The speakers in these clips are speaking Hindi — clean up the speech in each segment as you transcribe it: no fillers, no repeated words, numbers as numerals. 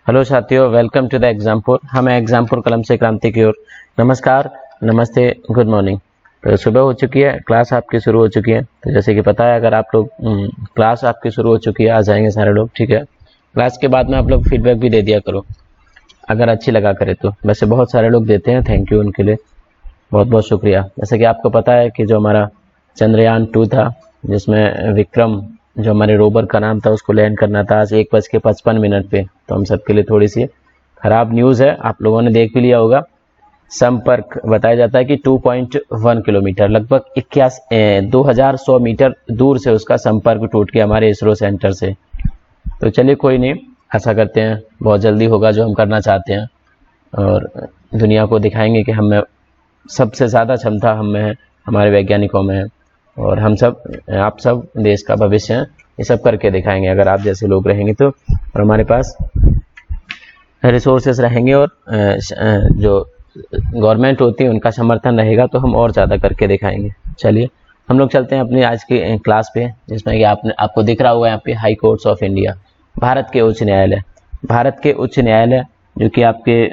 हेलो साथियों, वेलकम टू द एग्जामपुर। हम एग्जामपुर कलम से क्रांति की ओर। नमस्कार, नमस्ते, गुड मॉर्निंग। तो सुबह हो चुकी है, क्लास आपकी शुरू हो चुकी है। तो जैसे कि पता है, अगर आप लोग क्लास आपकी शुरू हो चुकी है, आ जाएंगे सारे लोग, ठीक है। क्लास के बाद में आप लोग फीडबैक भी दे दिया करो अगर अच्छी लगा करे तो। वैसे बहुत सारे लोग देते हैं, थैंक यू उनके लिए, बहुत बहुत शुक्रिया। जैसे कि आपको पता है कि जो हमारा चंद्रयान 2 था, जिसमें विक्रम जो हमारे रोवर का नाम था, उसको लैंड करना था आज 1:55 पे। तो हम सबके लिए थोड़ी सी खराब न्यूज़ है, आप लोगों ने देख भी लिया होगा। संपर्क बताया जाता है कि 2.1 किलोमीटर, लगभग 2100 मीटर दूर से उसका संपर्क टूट गया हमारे इसरो सेंटर से। तो चलिए कोई नहीं, ऐसा करते हैं बहुत जल्दी होगा जो हम करना चाहते हैं, और दुनिया को दिखाएंगे कि हम में सबसे ज़्यादा क्षमता हम में है, हमारे वैज्ञानिकों में है, और हम सब, आप सब देश का भविष्य हैं। ये सब करके दिखाएंगे अगर आप जैसे लोग रहेंगे तो, और हमारे पास रिसोर्सेस रहेंगे और जो गवर्नमेंट होती है उनका समर्थन रहेगा, तो हम और ज़्यादा करके दिखाएंगे। चलिए हम लोग चलते हैं अपनी आज की क्लास पे, जिसमें कि आपको दिख रहा होगा यहाँ पे high courts of India, Bharat के उच्च न्यायालय। भारत के उच्च न्यायालय जो कि आपके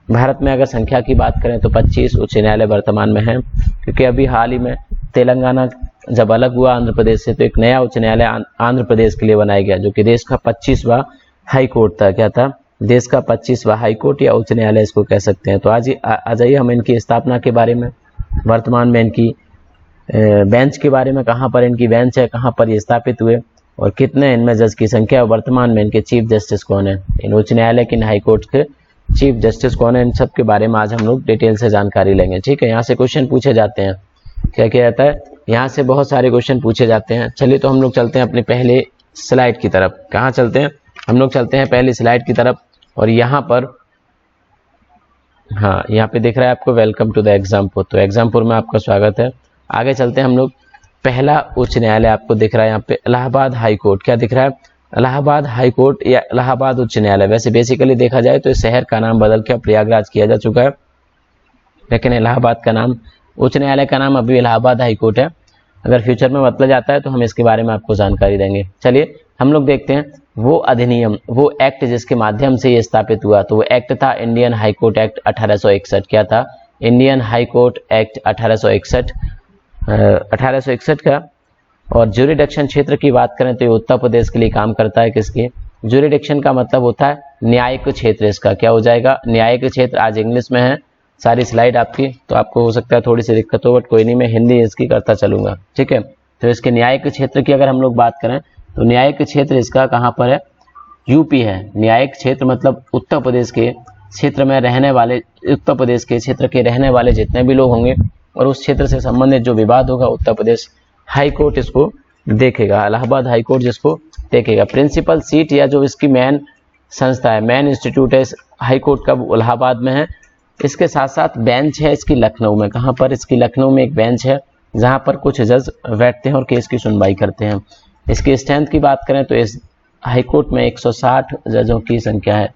भारत में अगर संख्या की बात करें तो 25 उच्च न्यायालय वर्तमान में हैं, क्योंकि अभी हाल ही में तेलंगाना जब अलग हुआ आंध्र प्रदेश से, तो एक नया उच्च न्यायालय आंध्र प्रदेश के लिए बनाया गया, जो कि देश का 25वां हाई कोर्ट था। क्या था? देश का 25वां हाई कोर्ट या उच्च न्यायालय इसको कह सकते हैं। तो आज आ जाइए हम इनकी स्थापना के बारे में, वर्तमान में इनकी बेंच के बारे में, कहाँ पर इनकी बेंच है, कहाँ पर ये स्थापित हुए, और कितने इनमें जज की संख्या, वर्तमान में इनके चीफ जस्टिस कौन है, इन उच्च न्यायालय के, इन हाई कोर्ट के चीफ जस्टिस कौन है, इन सब के बारे में आज हम लोग डिटेल से जानकारी लेंगे, ठीक है। यहाँ से क्वेश्चन पूछे जाते हैं, क्या किया जाता है, यहाँ से बहुत सारे क्वेश्चन पूछे जाते हैं। चलिए तो हम लोग चलते हैं अपनी पहले स्लाइड की तरफ। कहाँ चलते हैं? हम लोग चलते हैं पहली स्लाइड की तरफ, और यहाँ पर, हाँ, यहाँ पे दिख रहा है आपको वेलकम टू द एग्जामपुर। तो एग्जामपुर में आपका स्वागत है। आगे चलते हैं हम लोग। पहला उच्च न्यायालय आपको दिख रहा है यहाँ पे, इलाहाबाद हाई कोर्ट। क्या दिख रहा है? इलाहाबाद हाई कोर्ट या इलाहाबाद उच्च न्यायालय। वैसे बेसिकली देखा जाए तो इस शहर का नाम बदल के प्रयागराज किया जा चुका है, लेकिन इलाहाबाद का नाम, उच्च न्यायालय का नाम अभी इलाहाबाद हाई कोर्ट है। अगर फ्यूचर में बदला जाता है तो हम इसके बारे में आपको जानकारी देंगे। चलिए हम लोग देखते हैं वो अधिनियम, वो एक्ट जिसके माध्यम से ये स्थापित हुआ। तो वो एक्ट था इंडियन हाई कोर्ट एक्ट 1861। क्या था? इंडियन हाई कोर्ट एक्ट 1861 का। और ज्यूरिडिक्शन क्षेत्र की बात करें तो ये उत्तर प्रदेश के लिए काम करता है। किसके? ज्यूरिडिक्शन का मतलब होता है न्यायिक क्षेत्र। इसका क्या हो जाएगा? न्यायिक क्षेत्र। आज इंग्लिश में है सारी स्लाइड आपकी, तो आपको हो सकता है थोड़ी सी दिक्कत हो, बट कोई नहीं, मैं हिंदी इसकी करता चलूंगा, ठीक है। तो इसके न्यायिक क्षेत्र की अगर हम लोग बात करें तो न्यायिक क्षेत्र इसका कहाँ पर है? यूपी है। न्यायिक क्षेत्र मतलब उत्तर प्रदेश के क्षेत्र में रहने वाले, उत्तर प्रदेश के क्षेत्र के रहने वाले जितने भी लोग होंगे, और उस क्षेत्र से संबंधित जो विवाद होगा, उत्तर प्रदेश हाई कोर्ट इसको देखेगा, इलाहाबाद हाई कोर्ट जिसको देखेगा। प्रिंसिपल सीट या जो इसकी मेन संस्था है, मेन इंस्टीट्यूट है हाई कोर्ट का, वो इलाहाबाद में है। इसके साथ साथ बेंच है इसकी लखनऊ में। कहाँ पर? इसकी लखनऊ में एक बेंच है, जहाँ पर कुछ जज बैठते हैं और केस की सुनवाई करते हैं। इसकी स्ट्रेंथ की बात करें तो इस हाई कोर्ट में 160 जजों की संख्या है,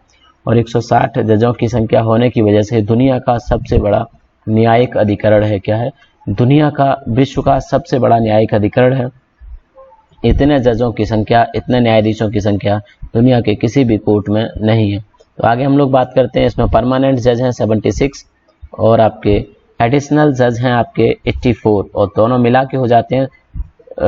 और 160 जजों की संख्या होने की वजह से दुनिया का सबसे बड़ा न्यायिक अधिकरण है। क्या है? दुनिया का, विश्व का सबसे बड़ा न्यायिक अधिकरण है। इतने जजों की संख्या, इतने न्यायाधीशों की संख्या दुनिया के किसी भी कोर्ट में नहीं है। तो आगे हम लोग बात करते हैं, इसमें परमानेंट जज हैं 76, और आपके एडिशनल जज हैं आपके 84, और दोनों मिला के हो जाते हैं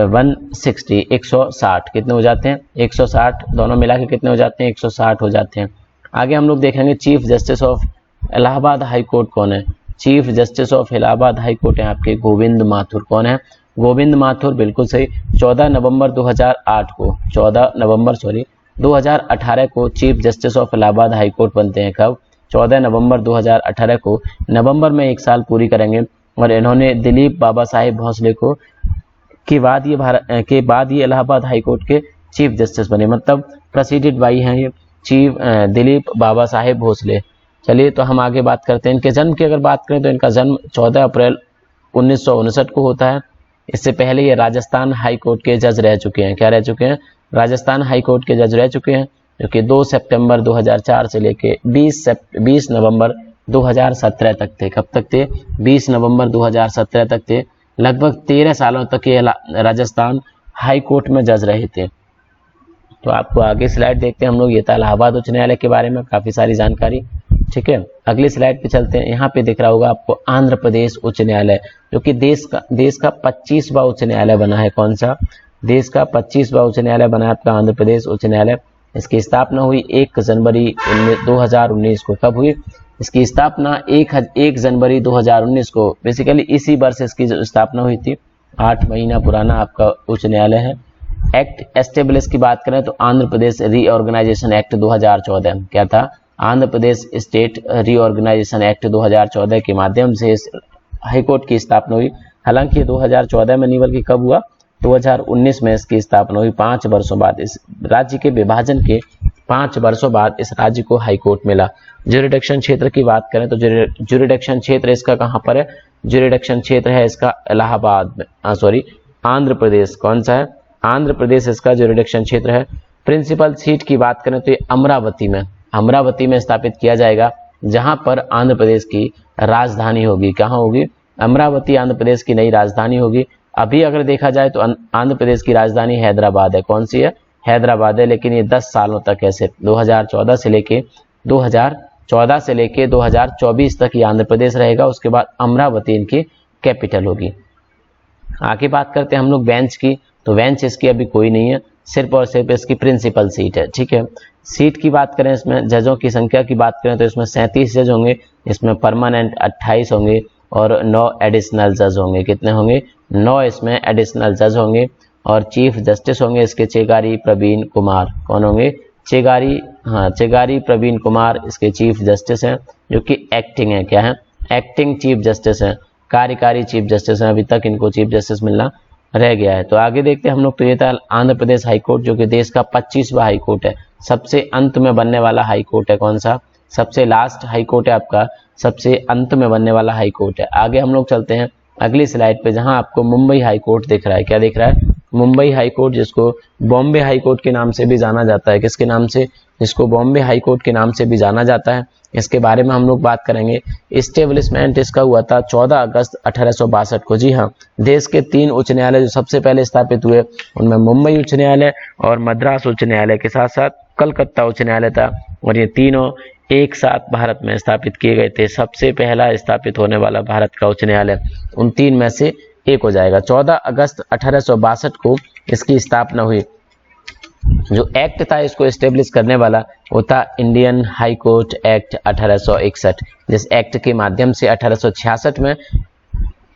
160, 160। कितने हो जाते हैं? 160। दोनों मिला के कितने हो जाते हैं? 160 हो जाते हैं। आगे हम लोग देखेंगे chief justice of Allahabad high court कौन है। Chief justice of Allahabad high court है आपके गोविंद माथुर। कौन है? गोविंद माथुर, बिल्कुल सही। 14 नवंबर 2008 को, 2018 को chief justice of Allahabad high court बनते हैं। कब? 14 नवंबर 2018 को। नवंबर में 1 साल पूरी करेंगे। और इन्होंने दिलीप बाबा साहेब भोसले को के बाद ये इलाहाबाद हाई कोर्ट के चीफ जस्टिस बने, मतलब प्रेसिडेंट बाई हैं ये चीफ दिलीप बाबा साहेब भोसले। चलिए तो हम आगे बात करते हैं इनके जन्म की। अगर बात करें तो इनका जन्म 14 अप्रैल 1959 को होता है। इससे पहले ये राजस्थान हाई कोर्ट के जज रह चुके हैं। क्या रह चुके हैं? राजस्थान हाई कोर्ट के जज रह चुके हैं, जो कि 2 सितंबर 2004 से लेके 20 नवंबर 2017 तक थे। कब तक थे? 20 नवंबर 2017 तक थे। लगभग 13 सालों तक ये राजस्थान हाई कोर्ट में जज रहे थे। तो आपको आगे स्लाइड देखते हैं हम लोग। ये था इलाहाबाद उच्च न्यायालय के बारे में काफी सारी जानकारी। ठीक है, अगली स्लाइड पे चलते हैं। यहाँ पे दिख रहा होगा आपको आंध्र प्रदेश उच्च न्यायालय, जो कि देश का 25वां उच्च न्यायालय बना है। कौन सा? देश का 25वां उच्च न्यायालय बना है आपका आंध्र प्रदेश उच्च न्यायालय। इसकी स्थापना हुई 1 जनवरी 2019 को। कब हुई इसकी स्थापना? 1 जनवरी 2019 को। बेसिकली इसी वर्ष इसकी स्थापना हुई थी। 8 महीना पुराना आपका उच्च न्यायालय है। एक्ट एस्टेब्लिश की बात करें तो आंध्र प्रदेश रीऑर्गेनाइजेशन एक्ट 2014 क्या था? Andhra Pradesh state reorganisation act 2014 के माध्यम से इस हाईकोर्ट की स्थापना हुई। हालांकि 2014 में नहीं बल्कि कब हुआ? 2019 में इसकी स्थापना हुई। 5 वर्षों बाद, इस राज्य के विभाजन के 5 वर्षों बाद इस राज्य को हाईकोर्ट मिला। ज्यूरिडिक्शन क्षेत्र की बात करें तो ज्यूरिडिक्शन क्षेत्र इसका कहां पर है? ज्यूरिडिक्शन क्षेत्र है इसका इलाहाबाद में, आंध्र प्रदेश। कौन सा है? आंध्र प्रदेश इसका ज्यूरिडिक्शन क्षेत्र है। प्रिंसिपल सीट की बात करें तो ये अमरावती में स्थापित किया जाएगा, जहां पर आंध्र प्रदेश की राजधानी होगी। कहां होगी? अमरावती आंध्र प्रदेश की नई राजधानी होगी। अभी अगर देखा जाए तो आंध्र प्रदेश की राजधानी हैदराबाद है। कौन सी है? हैदराबाद है। लेकिन ये 10 सालों तक है, सिर्फ 2014 से लेके 2024 तक ये आंध्र प्रदेश रहेगा। उसके बाद अमरावती इनकी कैपिटल होगी। आगे बात करते हैं हम लोग बेंच की। तो बेंच इसकी अभी कोई नहीं है, सिर्फ और सिर्फ इसकी प्रिंसिपल सीट है। ठीक है, सीट की बात करें, इसमें जजों की संख्या की बात करें तो इसमें 37 जज होंगे। इसमें परमानेंट 28 होंगे और 9 एडिशनल जज होंगे। कितने होंगे? 9 इसमें एडिशनल जज होंगे। और चीफ जस्टिस होंगे इसके चेगारी प्रवीण कुमार। कौन होंगे? चेगारी प्रवीण कुमार इसके चीफ जस्टिस हैं, जो कि एक्टिंग है। क्या है? एक्टिंग चीफ जस्टिस हैं, कार्यकारी चीफ जस्टिस हैं। अभी तक इनको चीफ जस्टिस मिलना रह गया है। तो आगे देखते हैं हम लोग। तो ये था आंध्र प्रदेश हाईकोर्ट, जो कि देश का 25वां हाईकोर्ट है। सबसे अंत में बनने वाला हाईकोर्ट है। कौन सा? सबसे लास्ट हाईकोर्ट है आपका, सबसे अंत में बनने वाला हाईकोर्ट है। आगे हम लोग चलते हैं अगली स्लाइड पे, जहां आपको मुंबई हाईकोर्ट दिख रहा है। क्या दिख रहा है? मुंबई हाईकोर्ट, जिसको बॉम्बे हाईकोर्ट के नाम से भी जाना जाता है। किसके नाम से? इसको बॉम्बे हाईकोर्ट के नाम से भी जाना जाता है। इसके बारे में हम लोग बात करेंगे। इस्टेब्लिशमेंट इसका हुआ था 14 अगस्त 1862 को। जी हाँ, देश के 3 उच्च न्यायालय जो सबसे पहले स्थापित हुए, उनमें मुंबई उच्च न्यायालय और मद्रास उच्च न्यायालय के साथ साथ कलकत्ता उच्च न्यायालय था। और ये तीनों एक साथ भारत में स्थापित किए गए थे। सबसे पहला स्थापित होने वाला भारत का उच्च न्यायालय उन 3 में से एक हो जाएगा। 14 अगस्त 1862 को इसकी स्थापना हुई। जो एक्ट था इसको एस्टेब्लिश करने वाला वो था इंडियन हाई कोर्ट एक्ट 1861। जिस एक्ट के माध्यम से 1866 में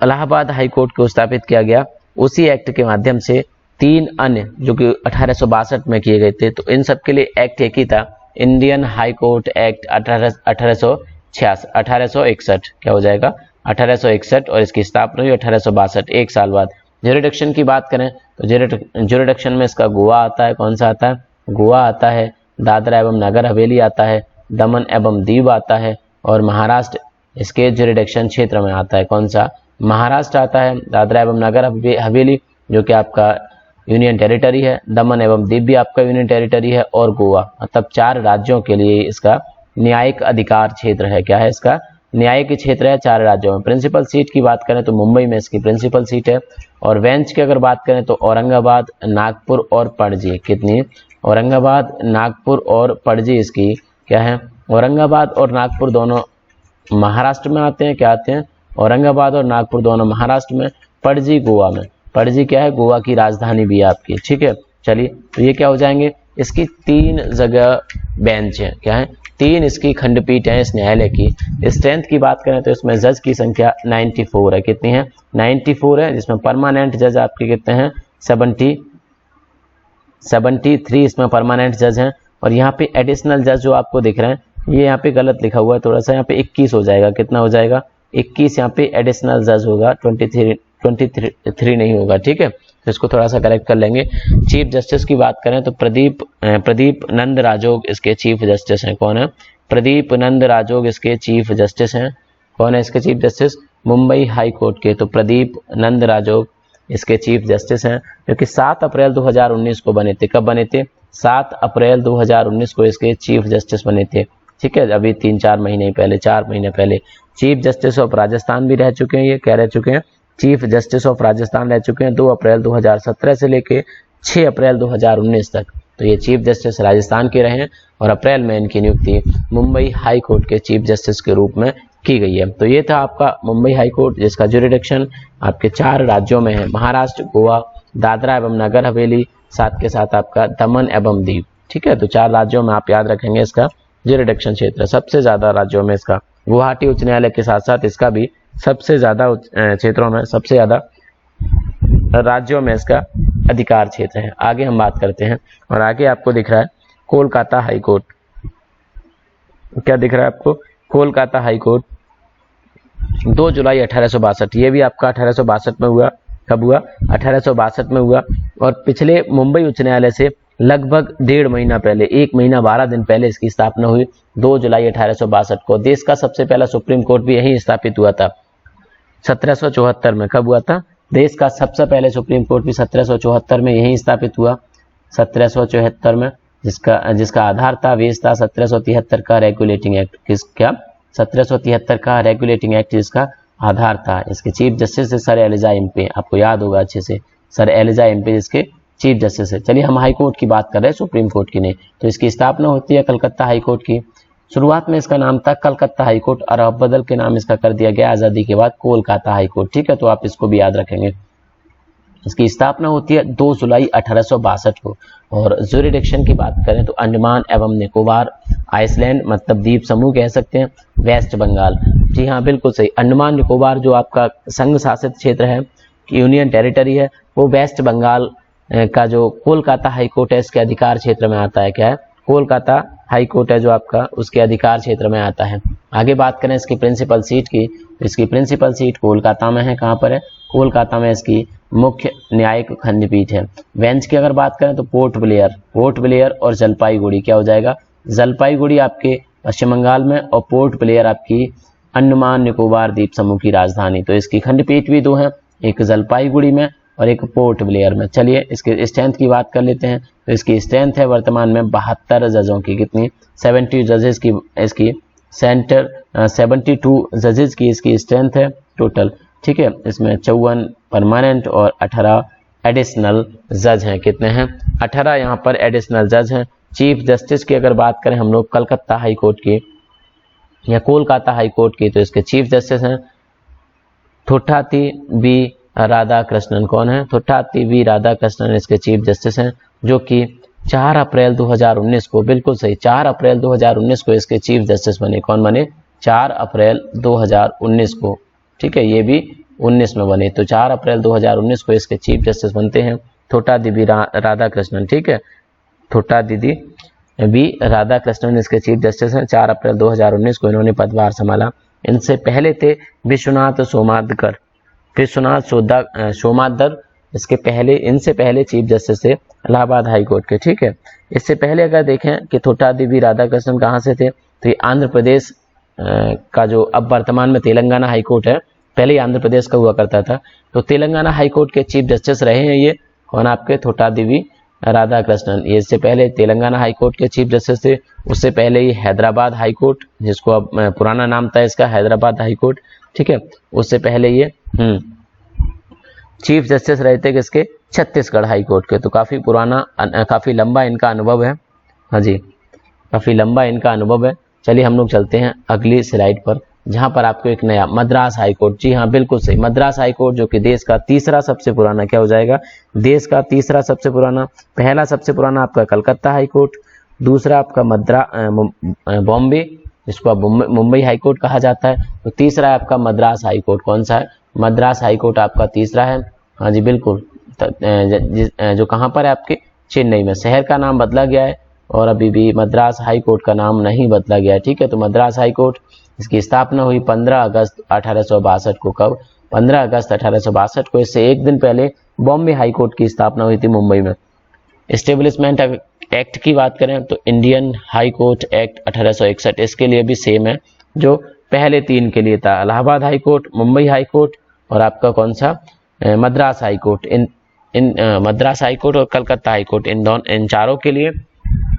इलाहाबाद हाई कोर्ट को स्थापित किया गया। उसी एक्ट के माध्यम से 3 अन्य जो कि 1862 में किए गए थे। तो इन सब के लिए एक्ट एक ही था, इंडियन हाई कोर्ट एक्ट 1861। क्या हो जाएगा? 1861। और इसकी स्थापना हुई 1862, 1 साल बाद। ज्यूरिडिक्शन की बात करें तो ज्यूरिडिक्शन में इसका गोवा आता है। कौन सा आता है? गोवा आता है। दादरा एवं नगर हवेली आता है। दमन एवं दीव आता है। और महाराष्ट्र इसके ज्यूरिडिक्शन क्षेत्र में आता है। कौन सा? महाराष्ट्र आता है। दादरा एवं नगर हवेली जो कि आपका यूनियन टेरिटरी है। दमन एवं दीव भी आपका यूनियन टेरिटरी है। और गोवा, मतलब 4 राज्यों के लिए इसका न्यायिक अधिकार क्षेत्र है। क्या है? इसका न्यायिक क्षेत्र है 4 राज्यों में। प्रिंसिपल सीट की बात करें तो मुंबई में इसकी प्रिंसिपल सीट है। और बेंच की अगर बात करें तो औरंगाबाद, नागपुर और पणजी। कितनी? औरंगाबाद, नागपुर और पणजी इसकी क्या है? औरंगाबाद और नागपुर दोनों महाराष्ट्र में आते हैं। क्या आते हैं? औरंगाबाद और नागपुर दोनों महाराष्ट्र में। पणजी गोवा में। पणजी क्या है? गोवा की राजधानी भी है आपकी। ठीक है, चलिए तो ये क्या हो जाएंगे? इसकी 3 जगह बेंच है। क्या है? 3 इसकी खंडपीठ है इस न्यायालय की। स्ट्रेंथ की बात करें तो इसमें जज की संख्या 94 है। कितनी है? 94 है। जिसमें परमानेंट जज आपके कितने हैं? 73 इसमें परमानेंट जज हैं। और यहाँ पे एडिशनल जज जो आपको दिख रहे हैं, ये यहाँ पे गलत लिखा हुआ है थोड़ा सा, यहाँ पे 21 हो जाएगा। कितना हो जाएगा? 21 यहाँ पे एडिशनल जज होगा, 23 नहीं होगा। ठीक है, तो इसको थोड़ा सा करेक्ट कर लेंगे। चीफ जस्टिस की बात करें तो प्रदीप नंद राजोग इसके चीफ जस्टिस हैं। कौन है? प्रदीप नंद राजोग इसके चीफ जस्टिस हैं। कौन है इसके chief justice? Mumbai high court के। तो प्रदीप नंद राजोग इसके चीफ जस्टिस हैं, जो कि 7 अप्रैल 2019 को बने थे। कब बने थे? 7 अप्रैल 2019 को इसके चीफ जस्टिस बने थे। ठीक है, अभी 3-4 महीने पहले, 4 महीने पहले। चीफ जस्टिस ऑफ राजस्थान भी रह चुके हैं। ये क्या रह चुके हैं? चीफ जस्टिस ऑफ राजस्थान रह चुके हैं 2 अप्रैल 2017 से लेके 6 अप्रैल 2019 तक। तो ये चीफ जस्टिस राजस्थान के रहे हैं और अप्रैल में इनकी नियुक्ति मुंबई हाई कोर्ट के चीफ जस्टिस के रूप में की गई है। तो ये था आपका मुंबई हाई कोर्ट, जिसका ज्यूरिडिक्शन आपके 4 राज्यों में है, महाराष्ट्र, गोवा, दादरा एवं नगर हवेली, साथ के साथ आपका दमन एवं दीव। ठीक है, तो 4 राज्यों में आप याद रखेंगे इसका ज्यूरिडिक्शन क्षेत्र। सबसे ज्यादा राज्यों में इसका गुवाहाटी उच्च न्यायालय के साथ साथ इसका भी सबसे ज्यादा क्षेत्रों में, सबसे ज्यादा राज्यों में इसका अधिकार क्षेत्र है। आगे हम बात करते हैं और आगे आपको दिख रहा है कोलकाता हाई कोर्ट। क्या दिख रहा है आपको? कोलकाता हाई कोर्ट 2 जुलाई 1862, ये भी आपका 1862 में हुआ। कब हुआ? 1862 में हुआ। और पिछले मुंबई उच्च न्यायालय से लगभग 1.5 महीना पहले, 1 महीना 12 दिन पहले इसकी स्थापना हुई 2 जुलाई 1862 को। देश का सबसे पहला सुप्रीम कोर्ट भी यहीं स्थापित हुआ था 1774 में। कब हुआ था? देश का सबसे पहले सुप्रीम कोर्ट भी 1774 में यहीं स्थापित हुआ, 1774 में, जिसका आधार था, बेस था 1773 का रेगुलेटिंग एक्ट। किसका? 1773 का रेगुलेटिंग एक्ट जिसका आधार था। इसके चीफ जस्टिस है सर एलिजा इम्पे, आपको याद होगा अच्छे से, सर एलिजा इम्पे जिसके चीफ जस्टिस है। चलिए हम हाई कोर्ट की बात कर रहे हैं, सुप्रीम कोर्ट की नहीं। तो इसकी स्थापना होती है कलकत्ता हाई कोर्ट की। शुरुआत में इसका नाम था कलकत्ता हाई कोर्ट और अब बदल के नाम इसका कर दिया गया आजादी के बाद कोलकाता हाई कोर्ट। ठीक है, तो आप इसको भी याद रखेंगे। इसकी स्थापना होती है 2 जुलाई 1862 को। और ज्यूरिडिक्शन की बात करें तो अंडमान एवं निकोबार आइसलैंड, मतलब द्वीप समूह कह सकते हैं, वेस्ट बंगाल। जी हाँ, बिल्कुल सही। अंडमान निकोबार जो आपका संघ शासित क्षेत्र है, यूनियन टेरिटरी है, वो वेस्ट बंगाल का जो कोलकाता हाई कोर्ट है इसके अधिकार क्षेत्र में आता है। क्या है? कोलकाता हाई कोर्ट है जो आपका, उसके अधिकार क्षेत्र में आता है। आगे बात करें इसकी प्रिंसिपल सीट की, इसकी प्रिंसिपल सीट कोलकाता में है। कहाँ पर है? कोलकाता में इसकी मुख्य न्यायिक खंडपीठ है। बेंच की अगर बात करें तो पोर्ट ब्लेयर और जलपाईगुड़ी। क्या हो जाएगा? जलपाईगुड़ी आपके पश्चिम बंगाल में और पोर्ट ब्लेयर आपकी अंडमान निकोबार द्वीप समूह की राजधानी। तो इसकी खंडपीठ भी 2 है, एक जलपाईगुड़ी में और एक पोर्ट ब्लेयर में। चलिए इसके स्ट्रेंथ की बात कर लेते हैं। तो इसकी स्ट्रेंथ है वर्तमान में 72 जजों की। कितनी? 70 जजेस की इसकी 72 जजेस की इसकी स्ट्रेंथ है टोटल। ठीक है, इसमें 54 परमानेंट और 18 एडिशनल जज हैं। कितने हैं? 18 यहाँ पर एडिशनल जज हैं। चीफ जस्टिस की अगर बात करें हम लोग कलकत्ता हाई कोर्ट की या कोलकाता हाई कोर्ट की, तो इसके चीफ जस्टिस हैं थोट्टाती वी राधाकृष्णन। कौन है? थोट्टाती वी राधाकृष्णन इसके चीफ जस्टिस हैं, जो कि 4 अप्रैल 2019 को, बिल्कुल सही, 4 अप्रैल 2019 को इसके चीफ जस्टिस बने। कौन बने? 4 अप्रैल 2019 को। ठीक है, ये भी 19 में बने, तो 4 अप्रैल 2019 को इसके चीफ जस्टिस बनते हैं थोट्टाती वी राधाकृष्णन। ठीक है, थोट्टाती वी राधाकृष्णन इसके चीफ जस्टिस हैं। 4 अप्रैल 2019 को इन्होंने पदभार संभाला। इनसे पहले थे विश्वनाथ सोमादर इसके पहले, इनसे पहले चीफ जस्टिस थे इलाहाबाद हाई कोर्ट के। ठीक है, इससे पहले अगर देखें कि थोट्टाती वी राधाकृष्णन कहाँ से थे, तो ये आंध्र प्रदेश का जो अब वर्तमान में तेलंगाना हाई कोर्ट है, पहले ही आंध्र प्रदेश का हुआ करता था, तो तेलंगाना हाई कोर्ट के चीफ जस्टिस रहे हैं ये। कौन? आपके थोट्टाती वी राधाकृष्णन। ये इससे पहले तेलंगाना हाई कोर्ट के चीफ जस्टिस थे। उससे पहले ये हैदराबाद हाई कोर्ट, जिसको अब पुराना नाम था इसका हैदराबाद हाई कोर्ट। ठीक है, उससे पहले ये चीफ जस्टिस रहे थे किसके? छत्तीसगढ़ हाई कोर्ट के। तो काफी पुराना, काफी लंबा इनका अनुभव है। हाँ जी, काफी लंबा इनका अनुभव है। चलिए हम लोग चलते हैं अगली स्लाइड पर, जहां पर आपको एक नया मद्रास हाई कोर्ट। जी हाँ, बिल्कुल सही, मद्रास हाई कोर्ट, जो कि देश का तीसरा सबसे पुराना, क्या हो जाएगा? देश का तीसरा सबसे पुराना। पहला सबसे पुराना आपका कलकत्ता हाई कोर्ट, दूसरा आपका बॉम्बे, जिसको अब मुंबई हाई कोर्ट कहा जाता है, तो तीसरा है आपका मद्रास हाई कोर्ट। कौन सा है? मद्रास हाई कोर्ट आपका तीसरा है। हाँ जी, बिल्कुल, जो कहाँ पर है? आपके चेन्नई में। शहर का नाम बदला गया है और अभी भी मद्रास हाई कोर्ट का नाम नहीं बदला गया है। ठीक है, तो मद्रास हाई कोर्ट, इसकी स्थापना हुई 15 अगस्त 1862 को। कब? 15 अगस्त 1862 को। इससे एक दिन पहले बॉम्बे हाई कोर्ट की स्थापना हुई थी मुंबई में। एस्टेब्लिशमेंट एक्ट की बात करें तो इंडियन हाई कोर्ट एक्ट 1861 इसके लिए भी सेम है जो पहले 3 के लिए था। Allahabad high court, Mumbai high court और आपका कौन सा? Madras high court. इन मद्रास हाई कोर्ट और कलकत्ता हाई कोर्ट, इन चारों के लिए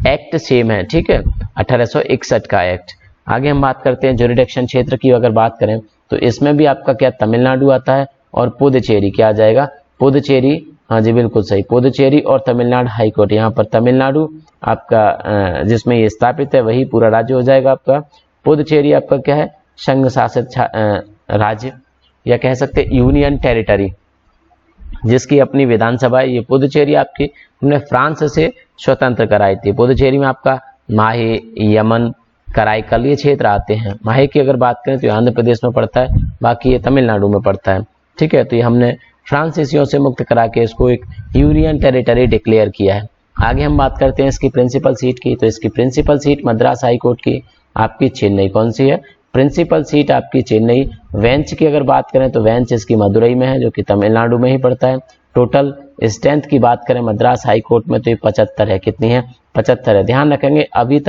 एक्ट सेम है। ठीक है, 1861 का एक्ट। आगे हम बात करते हैं ज्यूरिडिक्शन क्षेत्र की। अगर बात करें तो इसमें भी आपका क्या? तमिलनाडु आता है और पुदुचेरी। क्या आ जाएगा? पुदुचेरी हाँ जी बिल्कुल सही, पुदुचेरी और तमिलनाडु हाई कोर्ट। यहाँ पर तमिलनाडु आपका जिसमें ये स्थापित है वही पूरा राज्य हो जाएगा आपका। पुदुचेरी आपका क्या है, संघ शासित राज्य, या कह सकते यूनियन टेरिटरी, जिसकी अपनी विधानसभा है। ये पुदुचेरी आपकी हमने फ्रांस से स्वतंत्र कराई थी। पुदुचेरी में आपका माहे, यमन, कराईकल ये क्षेत्र आते हैं। माहे की अगर बात करें तो ये आंध्र प्रदेश में पड़ता है, बाकी ये तमिलनाडु में पड़ता है। ठीक है, तो ये हमने फ्रांसीसियों से मुक्त करा के इसको एक यूनियन टेरिटरी डिक्लेयर किया है। आगे हम बात करते हैं इसकी प्रिंसिपल सीट की। तो इसकी principal seat Madras high court की आपकी चेन्नई, कौन सी है, प्रिंसिपल सीट आपकी चेन्नई। बेंच की अगर बात करें तो बेंच इसकी मदुरई में है, जो कि तमिलनाडु में ही पड़ता है। टोटल स्ट्रेंथ की बात करें मद्रास हाई कोर्ट में तो ये 75 है। कितनी है, 75 है। ध्यान रखेंगे अभी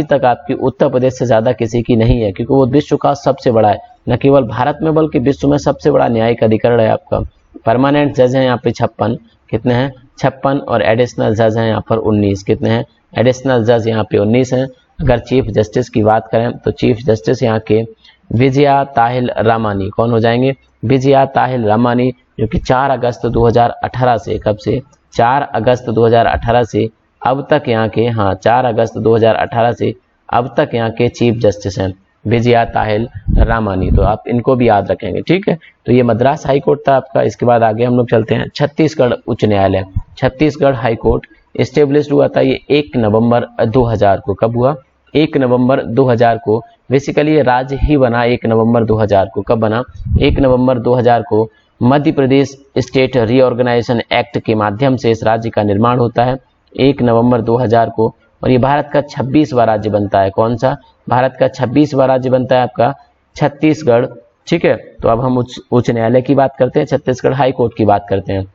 तक आपकी उत्तर प्रदेश से ज्यादा किसी की नहीं है, क्योंकि वो विश्व का सबसे बड़ा है, न केवल भारत में बल्कि विश्व में सबसे बड़ा न्यायिक अधिकरण है आपका। परमानेंट जज है यहाँ पे 56, कितने हैं, 56, और एडिशनल जज हैं यहाँ पर 19, कितने हैं, एडिशनल जज यहाँ पे 19 हैं। अगर चीफ जस्टिस की बात करें तो चीफ जस्टिस यहाँ के विजया ताहिल रामानी, कौन हो जाएंगे, विजया ताहिल रामानी, जो कि 4 अगस्त 2018 से, कब से, 4 अगस्त 2018 से अब तक यहाँ के, हाँ 4 अगस्त 2018 से अब तक यहाँ के चीफ जस्टिस हैं, विजया ताहिल रामानी। तो आप इनको भी याद रखेंगे। ठीक है, तो ये मद्रास हाई कोर्ट था आपका। इसके बाद आगे हम लोग चलते हैं छत्तीसगढ़ उच्च न्यायालय। छत्तीसगढ़ हाई कोर्ट एस्टेब्लिश हुआ था ये 1 नवंबर 2000 को। कब हुआ, 1 नवंबर 2000 को। बेसिकली ये राज्य ही बना 1 नवंबर 2000 को। कब बना, 1 नवंबर 2000 को Madhya Pradesh state reorganisation act के माध्यम से इस राज्य का निर्माण होता है 1 नवंबर 2000 को। और ये भारत का 26वां राज्य बनता है। कौन सा, भारत का 26वां राज्य बनता है आपका छत्तीसगढ़। ठीक है, तो अब हम उच्च न्यायालय की बात करते हैं, छत्तीसगढ़ हाई कोर्ट की बात करते हैं।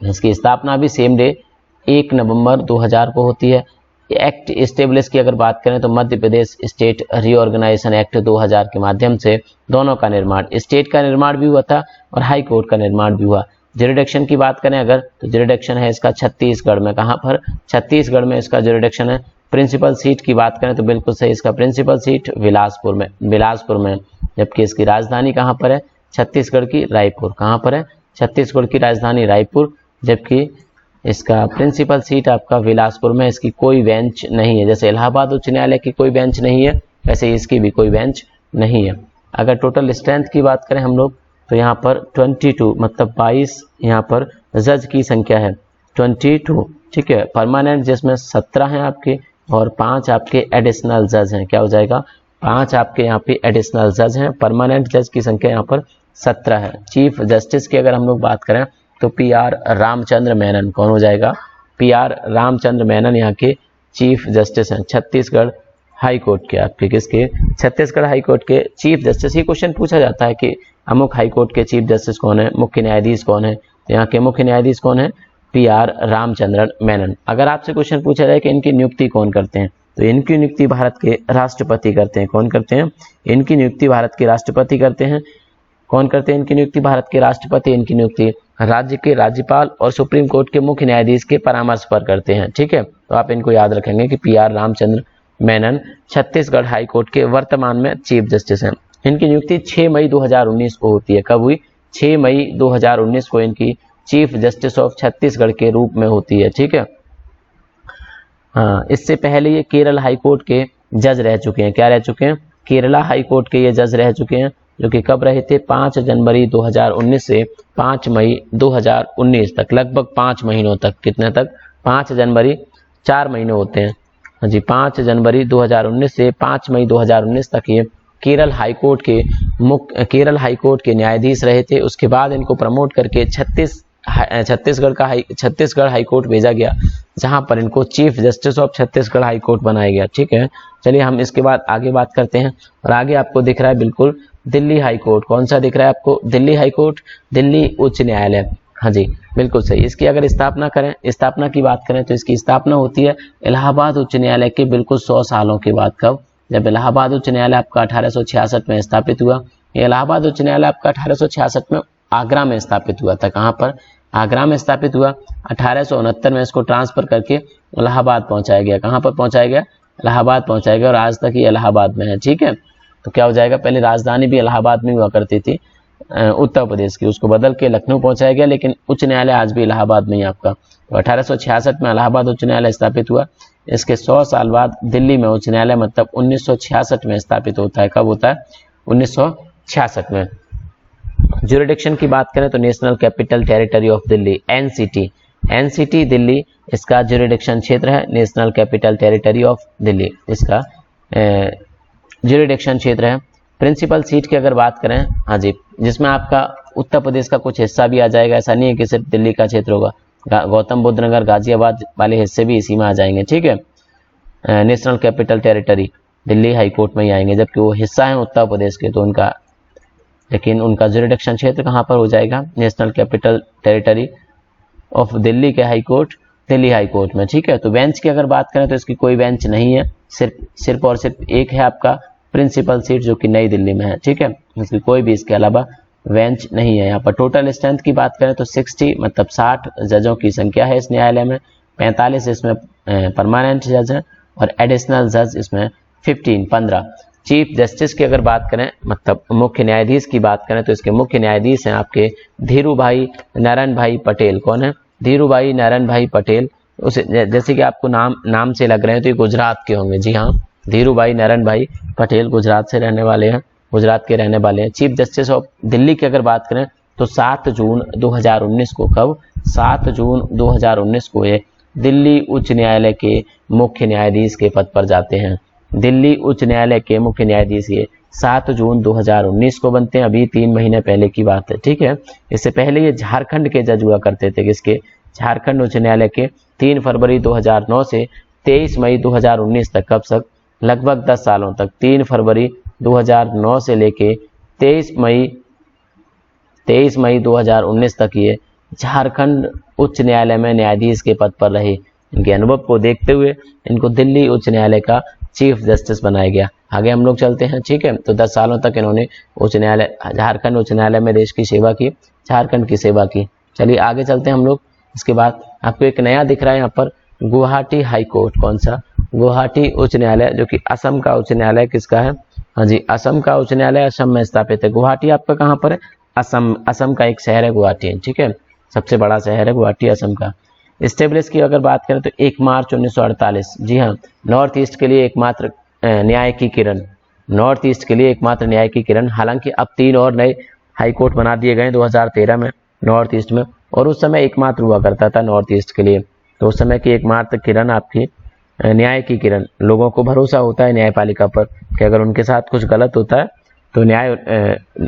इसकी स्थापना भी सेम डे 1 नवंबर 2000 को होती है। एक्ट एस्टेब्लिश की अगर बात करें तो Madhya Pradesh state reorganisation act 2000 के माध्यम से दोनों का निर्माण, स्टेट का निर्माण भी हुआ था और हाई कोर्ट का निर्माण भी हुआ। ज्यूरिडिक्शन की बात करें अगर तो ज्यूरिडिक्शन है इसका छत्तीसगढ़ में। कहां पर, छत्तीसगढ़ में इसका ज्यूरिडिक्शन है। प्रिंसिपल सीट की बात करें तो बिल्कुल सही, इसका प्रिंसिपल सीट बिलासपुर में, जबकि इसकी राजधानी कहां पर है, छत्तीसगढ़ की रायपुर। कहां पर है, छत्तीसगढ़ की राजधानी रायपुर, जबकि इसका प्रिंसिपल सीट आपका बिलासपुर में। इसकी कोई बेंच नहीं है, जैसे इलाहाबाद उच्च न्यायालय की कोई बेंच नहीं है वैसे इसकी भी कोई बेंच नहीं है। अगर टोटल स्ट्रेंथ की बात करें हम लोग तो यहाँ पर 22 मतलब 22 यहाँ पर जज की संख्या है, 22। ठीक है, परमानेंट जिसमें 17 हैं आपके और 5 आपके एडिशनल जज हैं। क्या हो जाएगा, 5 आपके यहाँ पे एडिशनल जज हैं। परमानेंट जज की संख्या यहाँ पर 17 है। चीफ जस्टिस की अगर हम लोग बात करें तो PR रामचंद्र मेनन, कौन हो जाएगा, PR रामचंद्र मेनन यहाँ के चीफ जस्टिस हैं छत्तीसगढ़ हाई कोर्ट के। आपके किसके, छत्तीसगढ़ हाई कोर्ट के चीफ जस्टिस। ये क्वेश्चन पूछा जाता है कि अमुक हाई कोर्ट के चीफ जस्टिस कौन है, मुख्य न्यायाधीश कौन है। यहाँ के मुख्य न्यायाधीश कौन है, PR रामचंद्रन मेनन। अगर आपसे क्वेश्चन पूछा जाए कि इनकी नियुक्ति कौन करते हैं तो इनकी नियुक्ति भारत के राष्ट्रपति करते हैं। कौन करते हैं, इनकी नियुक्ति भारत के राष्ट्रपति करते हैं। कौन करते हैं इनकी नियुक्ति, भारत के राष्ट्रपति इनकी नियुक्ति राज्य के राज्यपाल और सुप्रीम कोर्ट के मुख्य न्यायाधीश के परामर्श पर करते हैं। ठीक है, तो आप इनको याद रखेंगे कि PR Ramchandra Menon Chhattisgarh high court के वर्तमान में चीफ जस्टिस हैं। इनकी नियुक्ति 6 मई 2019 को होती है। कब हुई, 6 मई 2019 को इनकी चीफ जस्टिस ऑफ छत्तीसगढ़ के रूप में होती है। ठीक है, हाँ, इससे पहले ये केरल हाई कोर्ट के जज रह चुके हैं। क्या रह चुके हैं, केरला हाई कोर्ट के ये जज रह चुके हैं, जो कि कब रहे थे, 5 जनवरी 2019 से 5 मई 2019 तक, लगभग 5 महीनों तक। कितने तक, 5 जनवरी, 4 महीने होते हैं जी, 5 जनवरी 2019 से 5 मई 2019 तक ये केरल हाई कोर्ट के न्यायाधीश रहे थे। उसके बाद इनको प्रमोट करके छत्तीसगढ़ हाई कोर्ट भेजा गया, जहां पर इनको chief justice of Chhattisgarh high court बनाया गया। ठीक है, चलिए हम इसके बाद आगे बात करते हैं। और आगे आपको दिख रहा है बिल्कुल दिल्ली हाई कोर्ट। कौन सा दिख रहा है आपको, दिल्ली हाई कोर्ट, दिल्ली उच्च न्यायालय। हाँ जी बिल्कुल सही। इसकी अगर स्थापना की बात करें तो इसकी स्थापना होती है इलाहाबाद उच्च न्यायालय के बिल्कुल 100 सालों के बाद। कब, जब इलाहाबाद उच्च न्यायालय आपका 1866 में स्थापित हुआ। इलाहाबाद उच्च न्यायालय आपका 1866 में आगरा में स्थापित हुआ था। कहाँ पर, आगरा में स्थापित हुआ। 1869 में इसको ट्रांसफर करके इलाहाबाद पहुंचाया गया। कहाँ पर पहुंचाया गया, इलाहाबाद पहुंचाया गया, और आज तक ये इलाहाबाद में है। ठीक है, तो क्या हो जाएगा, पहले राजधानी भी इलाहाबाद में हुआ करती थी, उत्तर प्रदेश की, उसको बदल के लखनऊ पहुंचाया गया, लेकिन उच्च न्यायालय आज भी इलाहाबाद में ही आपका। तो 1866 में इलाहाबाद उच्च न्यायालय स्थापित हुआ। इसके 100 साल बाद दिल्ली में उच्च न्यायालय मतलब 1966 में स्थापित होता है। कब होता है? 1966 में। ज्यूरिडिक्शन की बात करें तो national capital territory of Delhi, NCT, NCT Delhi इसका ज्यूरिडिक्शन क्षेत्र है। National capital territory of Delhi इसका ज्यूरिडिक्शन क्षेत्र है। प्रिंसिपल सीट की अगर बात करें, हाँ जी, जिसमें आपका उत्तर प्रदेश का कुछ हिस्सा भी आ जाएगा, ऐसा नहीं है कि सिर्फ दिल्ली का क्षेत्र होगा। गौतम बुद्ध नगर, गाजियाबाद वाले हिस्से भी इसी में आ जाएंगे, ठीक है। National capital territory Delhi high court में ही आएंगे, जबकि वो हिस्सा है उत्तर प्रदेश के, तो उनका, लेकिन उनका ज्यूरिडिक्शन क्षेत्र कहाँ पर हो जाएगा? National capital territory of Delhi के high court, Delhi high court में, ठीक है। तो बेंच की अगर बात करें तो इसकी कोई बेंच नहीं है, सिर्फ और सिर्फ एक है आपका प्रिंसिपल सीट जो कि नई दिल्ली में है, ठीक है। इसकी कोई भी इसके अलावा बेंच नहीं है। यहाँ पर टोटल स्ट्रेंथ की बात करें तो 60 मतलब 60 जजों की संख्या है इस न्यायालय में। 45 इसमें परमानेंट जज हैं और एडिशनल जज इसमें 15। चीफ जस्टिस की अगर बात करें मतलब मुख्य न्यायाधीश की बात करें तो इसके मुख्य न्यायाधीश हैं आपके धीरूभाई नारायण भाई पटेल। कौन है? धीरूभाई नारायण भाई पटेल। उसे जैसे कि आपको नाम से लग रहे हैं तो ये गुजरात के होंगे। जी हाँ, धीरूभाई नारायण भाई पटेल गुजरात से रहने वाले हैं, गुजरात के रहने वाले हैं। चीफ जस्टिस ऑफ दिल्ली की अगर बात करें तो 7 जून 2019 को, कब? 7 जून 2019 को ये दिल्ली उच्च न्यायालय के मुख्य न्यायाधीश के पद पर जाते हैं। दिल्ली उच्च न्यायालय के मुख्य न्यायाधीश ये 7 जून 2019 को बनते हैं। अभी 3 महीने पहले की बात है, ठीक है। इससे पहले ये झारखंड के जज हुआ करते थे। किसके? झारखंड उच्च न्यायालय के। 3 फरवरी 2009 से 23 मई 2019 तक, कब तक? लगभग 10 सालों तक। 3 फरवरी 2009 से लेके 23 मई 2019 तक ये झारखंड उच्च न्यायालय में न्यायाधीश के पद पर रहे। इनके अनुभव को देखते हुए इनको दिल्ली उच्च न्यायालय का चीफ जस्टिस बनाया गया। आगे हम लोग चलते हैं, ठीक है। तो 10 सालों तक इन्होंने उच्च न्यायालय, झारखंड उच्च न्यायालय में देश की सेवा की, झारखंड की सेवा की। चलिए आगे चलते हैं हम लोग। इसके बाद आपको एक नया दिख रहा है यहाँ पर, गुवाहाटी हाई कोर्ट। कौन सा? गुवाहाटी उच्च न्यायालय, जो कि असम का उच्च न्यायालय किसका है? हाँ जी, असम का उच्च न्यायालय असम में स्थापित है। गुवाहाटी आपका कहाँ पर है? असम का एक शहर है गुवाहाटी, ठीक है। सबसे बड़ा शहर है गुवाहाटी असम का। स्टेब्लिश की अगर बात करें तो 1 मार्च 1948। जी हाँ, नॉर्थ ईस्ट के लिए एकमात्र न्याय की किरण, नॉर्थ ईस्ट के लिए एकमात्र न्याय की किरण। हालांकि अब 3 और नए हाई कोर्ट बना दिए गए 2013 में नॉर्थ ईस्ट में, और उस समय एकमात्र हुआ करता था नॉर्थ ईस्ट के लिए। तो उस समय की एकमात्र किरण आपकी न्याय की किरण। लोगों को भरोसा होता है न्यायपालिका पर कि अगर उनके साथ कुछ गलत होता है तो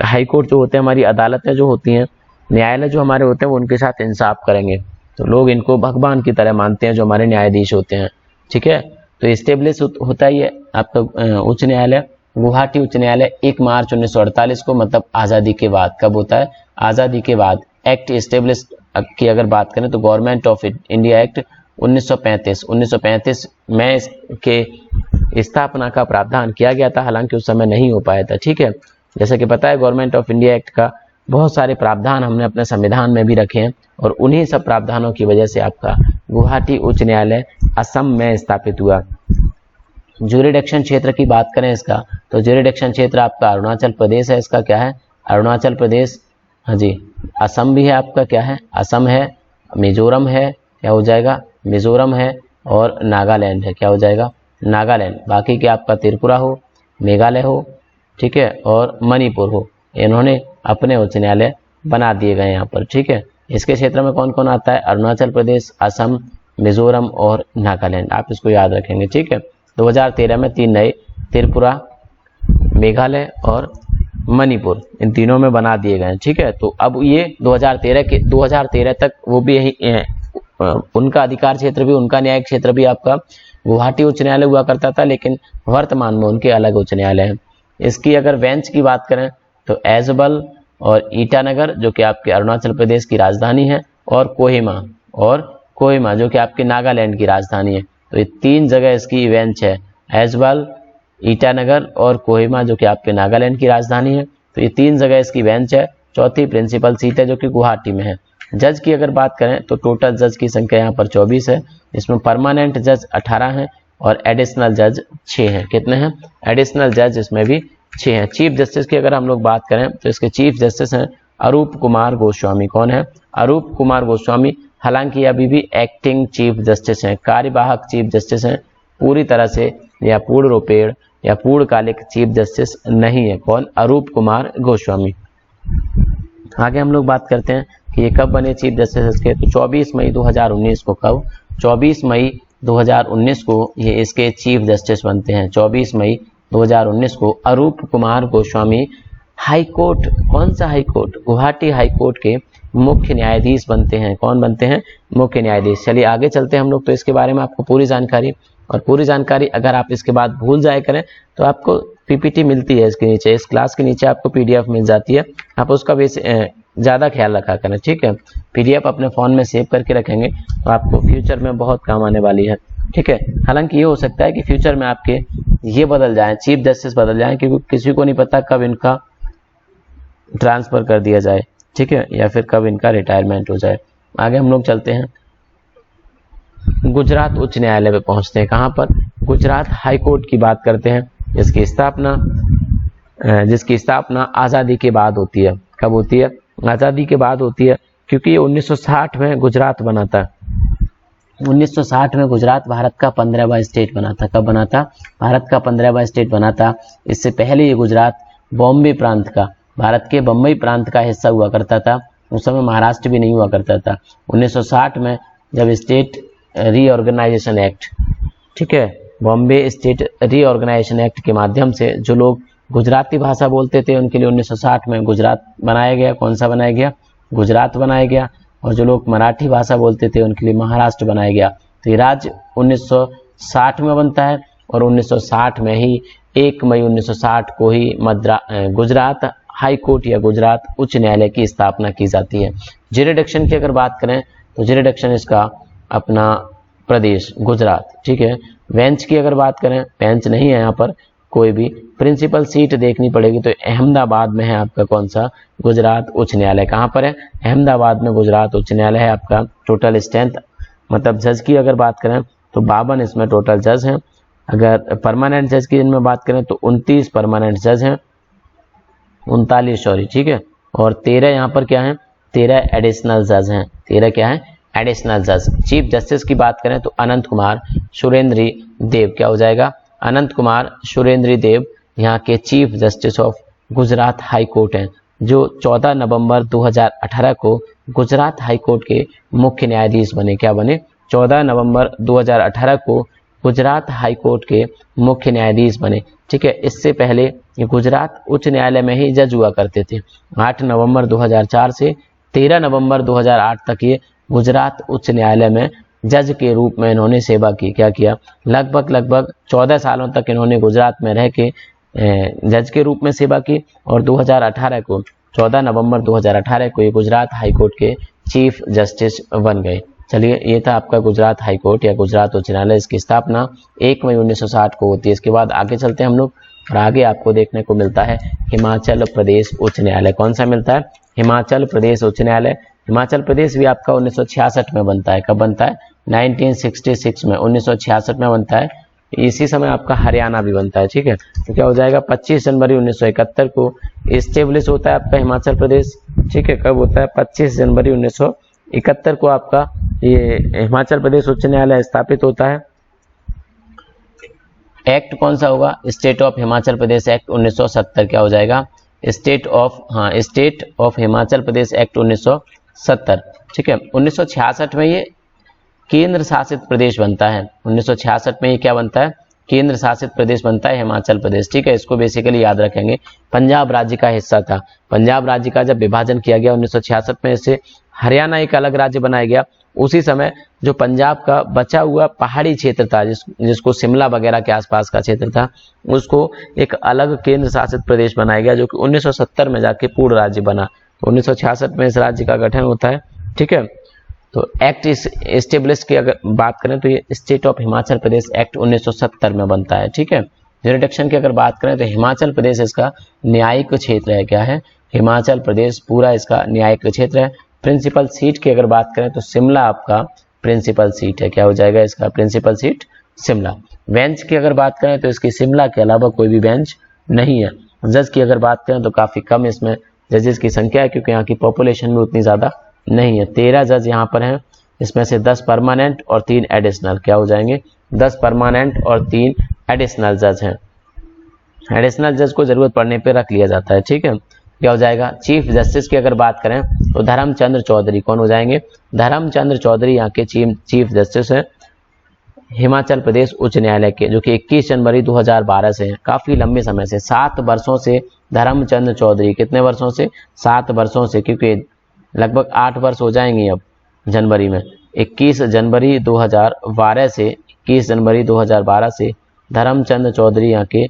हाई कोर्ट जो होते हैं, हमारी अदालतें जो होती हैं, न्यायालय जो हमारे होते हैं, वो उनके साथ इंसाफ करेंगे। तो लोग इनको भगवान की तरह मानते हैं जो हमारे न्यायाधीश होते हैं, ठीक है। तो स्टेब्लिश होता ही है आपका उच्च न्यायालय, गुवाहाटी उच्च न्यायालय 1 मार्च 1948 को, मतलब आज़ादी के बाद। कब होता है? आज़ादी के बाद। एक्ट स्टेब्लिश की अगर बात करें तो गवर्नमेंट ऑफ इंडिया एक्ट 1935 में इसके स्थापना का प्रावधान किया गया था। हालांकि उस समय नहीं हो पाया था, ठीक है। जैसे कि पता है गवर्नमेंट ऑफ इंडिया एक्ट का बहुत सारे प्रावधान हमने अपने संविधान में भी रखे हैं, और उन्हीं सब प्रावधानों की वजह से आपका गुवाहाटी उच्च न्यायालय असम में स्थापित हुआ। ज्यूरिडिक्शन क्षेत्र की बात करें इसका, तो ज्यूरिडिक्शन क्षेत्र आपका अरुणाचल प्रदेश है। इसका क्या है? अरुणाचल प्रदेश। हाँ जी, असम भी है आपका, क्या है? असम है, मिजोरम है, क्या हो जाएगा? मिजोरम है, और नागालैंड है, क्या हो जाएगा? नागालैंड। बाकी के आपका त्रिपुरा हो, मेघालय हो, ठीक है, और मणिपुर हो। इन्होंने अपने उच्च न्यायालय बना दिए गए यहाँ पर, ठीक है। इसके क्षेत्र में कौन कौन आता है? अरुणाचल प्रदेश, असम, मिजोरम और नागालैंड। आप इसको याद रखेंगे, ठीक है। 2013 में 3 नए, त्रिपुरा, मेघालय और मणिपुर, इन तीनों में बना दिए गए, ठीक है। तो अब ये 2013 तक वो भी यही उनका अधिकार क्षेत्र भी, उनका न्यायिक क्षेत्र भी आपका गुवाहाटी उच्च न्यायालय हुआ करता था, लेकिन वर्तमान में उनके अलग उच्च न्यायालय हैं। इसकी अगर बेंच की बात करें तो ऐजबल और ईटानगर, जो कि आपके अरुणाचल प्रदेश की राजधानी है, और कोहिमा जो कि आपके नागालैंड की राजधानी है। तो ये 3 जगह इसकी बेंच है, ऐजबल, ईटानगर और कोहिमा, जो कि आपके नागालैंड की राजधानी है। तो ये 3 जगह इसकी बेंच है। चौथी प्रिंसिपल सीट है जो कि गुवाहाटी में है। जज की अगर बात करें तो टोटल जज की संख्या यहाँ पर 24 है। इसमें परमानेंट जज 18 हैं और एडिशनल जज 6 हैं। कितने हैं? एडिशनल जज इसमें भी 6 हैं। चीफ जस्टिस की अगर हम लोग बात करें तो इसके चीफ जस्टिस हैं अरूप कुमार गोस्वामी। कौन है? अरूप कुमार गोस्वामी। हालांकि अभी भी एक्टिंग चीफ जस्टिस हैं, कार्यवाहक चीफ जस्टिस हैं, पूरी तरह से या पूर्ण रूपेण या पूर्णकालिक चीफ जस्टिस नहीं है। कौन? अरूप कुमार गोस्वामी। आगे हम लोग बात करते हैं कि ये कब बने चीफ जस्टिस के, तो 24 मई 2019 को। कब? 24 मई 2019 को ये इसके चीफ जस्टिस बनते हैं। 24 मई 2019 को अरूप कुमार गोस्वामी हाई कोर्ट, कौन सा high court? Guwahati high court के मुख्य न्यायाधीश बनते हैं। कौन बनते हैं? मुख्य न्यायाधीश। चलिए आगे चलते हैं हम लोग। तो इसके बारे में आपको पूरी जानकारी, और पूरी जानकारी अगर आप इसके बाद भूल जाए करें तो आपको पीपीटी मिलती है इसके नीचे, इस क्लास के नीचे आपको पीडीएफ मिल जाती है, आप उसका ज़्यादा ख्याल रखा करें, ठीक है। पीडीएफ अपने फ़ोन में सेव करके रखेंगे तो आपको फ्यूचर में बहुत काम आने वाली है, ठीक है। हालांकि ये हो सकता है कि फ्यूचर में आपके ये बदल जाए, चीफ जस्टिस बदल जाए, क्योंकि किसी को नहीं पता कब इनका ट्रांसफ़र कर दिया जाए, ठीक है, या फिर कब इनका रिटायरमेंट हो जाए। आगे हम लोग चलते हैं, गुजरात उच्च न्यायालय पे पहुंचते हैं। कहां पर? गुजरात हाई कोर्ट की बात करते हैं, जिसकी स्थापना आज़ादी के बाद होती है। कब होती है? आज़ादी के बाद होती है, क्योंकि ये 1960 में गुजरात बना था। 1960 में गुजरात भारत का 15वां स्टेट बना था। कब बना था? भारत का 15वां स्टेट बना था। इससे पहले ये गुजरात बॉम्बे प्रांत का, भारत के बम्बई प्रांत का हिस्सा हुआ करता था। उस समय महाराष्ट्र भी नहीं हुआ करता था। 1960 में जब स्टेट रीऑर्गेनाइजेशन एक्ट, ठीक है, बॉम्बे स्टेट रीऑर्गेनाइजेशन एक्ट के माध्यम से जो लोग गुजराती भाषा बोलते थे उनके लिए 1960 में गुजरात बनाया गया। कौन सा बनाया गया? गुजरात बनाया गया। और जो लोग मराठी भाषा बोलते थे उनके लिए महाराष्ट्र बनाया गया। तो ये राज्य 1960 में बनता है, और 1960 में ही 1 मई 1960 को ही गुजरात हाई कोर्ट या गुजरात उच्च न्यायालय की स्थापना की जाती है। ज्यूरिडिक्शन की अगर बात करें तो ज्यूरिडिक्शन इसका अपना प्रदेश गुजरात, ठीक है। बेंच की अगर बात करें, बेंच नहीं है यहाँ पर कोई भी, प्रिंसिपल सीट देखनी पड़ेगी तो अहमदाबाद में है आपका कौन सा? गुजरात उच्च न्यायालय। कहाँ पर है? अहमदाबाद में गुजरात उच्च न्यायालय है आपका। टोटल स्ट्रेंथ, मतलब जज की अगर बात करें तो 52 इसमें टोटल जज हैं। अगर परमानेंट जज की इनमें बात करें तो 29 परमानेंट जज हैं, 39 सॉरी, ठीक है। और 13 यहाँ पर क्या है? 13 एडिशनल जज हैं। 13 क्या है? एडिशनल जज। चीफ जस्टिस की बात करें तो अनंत कुमार सुरेंद्री देव, क्या हो जाएगा? अनंत कुमार सुरेंद्री देव यहाँ के chief justice of Gujarat high court हैं, जो 14 नवंबर 2018 को गुजरात हाई कोर्ट के मुख्य न्यायाधीश बने। क्या बने? 14 नवंबर 2018 को गुजरात हाई कोर्ट के मुख्य न्यायाधीश बने, ठीक है। इससे पहले ये गुजरात उच्च न्यायालय में ही जज हुआ करते थे। 8 नवंबर 2004 से 13 नवंबर 2008 तक ये गुजरात उच्च न्यायालय में जज के रूप में इन्होंने सेवा की। क्या किया? लगभग 14 सालों तक इन्होंने गुजरात में रह के जज के रूप में सेवा की, और 2018 को 14 नवंबर 2018 को ये गुजरात हाई कोर्ट के चीफ जस्टिस बन गए। चलिए, ये था आपका गुजरात हाई कोर्ट या गुजरात उच्च न्यायालय। इसकी स्थापना 1 मई 1960 को होती है। इसके बाद आगे चलते हैं हम लोग, और आगे आपको देखने को मिलता है हिमाचल प्रदेश उच्च न्यायालय। कौन सा मिलता है? हिमाचल प्रदेश उच्च न्यायालय। हिमाचल प्रदेश भी आपका 1966 में बनता है। कब बनता है? 1966 में, 1966 में बनता है। इसी समय आपका हरियाणा भी बनता है, ठीक है। तो क्या हो जाएगा? 25 जनवरी 1971 को इस्टेब्लिश होता है आपका हिमाचल प्रदेश, ठीक है। कब होता है? 25 जनवरी 1971 को आपका ये हिमाचल प्रदेश उच्च न्यायालय स्थापित होता है। एक्ट कौन सा होगा? State of Himachal Pradesh act 1970। क्या हो जाएगा? State of Himachal Pradesh act 1970, ठीक है। 1966 में ये केंद्र शासित प्रदेश बनता है। 1966 में ये क्या बनता है? केंद्र शासित प्रदेश बनता है हिमाचल प्रदेश, ठीक है। इसको बेसिकली याद रखेंगे। पंजाब राज्य का हिस्सा था। पंजाब राज्य का जब विभाजन किया गया 1966 में, इससे हरियाणा एक अलग राज्य बनाया गया। उसी समय जो पंजाब का बचा हुआ पहाड़ी क्षेत्र था, जिसको शिमला वगैरह के आसपास का क्षेत्र था, उसको एक अलग केंद्र शासित प्रदेश बनाया गया, जो कि 1970 में जाके पूर्ण राज्य बना। तो 1966 में इस राज्य का गठन होता है, ठीक है। तो एक्ट एस्टेब्लिश की अगर बात करें तो ये state of Himachal Pradesh act 1970 में बनता है, ठीक है। ज्यूरिडिक्शन की अगर बात करें तो हिमाचल प्रदेश इसका न्यायिक क्षेत्र है। क्या है? हिमाचल प्रदेश पूरा इसका न्यायिक क्षेत्र है। प्रिंसिपल सीट की अगर बात करें तो शिमला आपका प्रिंसिपल सीट है। क्या हो जाएगा इसका? Principal seat Shimla. बेंच की अगर बात करें तो इसकी शिमला के अलावा कोई भी बेंच नहीं है। जज की अगर बात करें तो काफ़ी कम इसमें जजेस की संख्या है, क्योंकि यहाँ की पॉपुलेशन भी उतनी ज़्यादा नहीं है। 13 जज यहाँ पर हैं, इसमें से 10 परमानेंट और 3 एडिशनल। क्या हो जाएंगे? 10 परमानेंट और 3 एडिशनल जज हैं। एडिशनल जज को जरूरत पड़ने पर रख लिया जाता है, ठीक है। क्या हो जाएगा? चीफ जस्टिस की अगर बात करें तो धर्मचंद्र चौधरी कौन हो जाएंगे? धर्मचंद्र चौधरी यहाँ के चीफ जस्टिस हैं हिमाचल प्रदेश उच्च न्यायालय के, जो कि 21 जनवरी 2012 से हैं। काफी लंबे समय से, 7 वर्षों से धर्मचंद्र चौधरी, कितने वर्षों से? 7 वर्षों से, क्योंकि लगभग 8 वर्ष हो जाएंगे अब जनवरी में। 21 जनवरी 2012 से 21 जनवरी 2012 से धर्मचंद्र चौधरी यहाँ के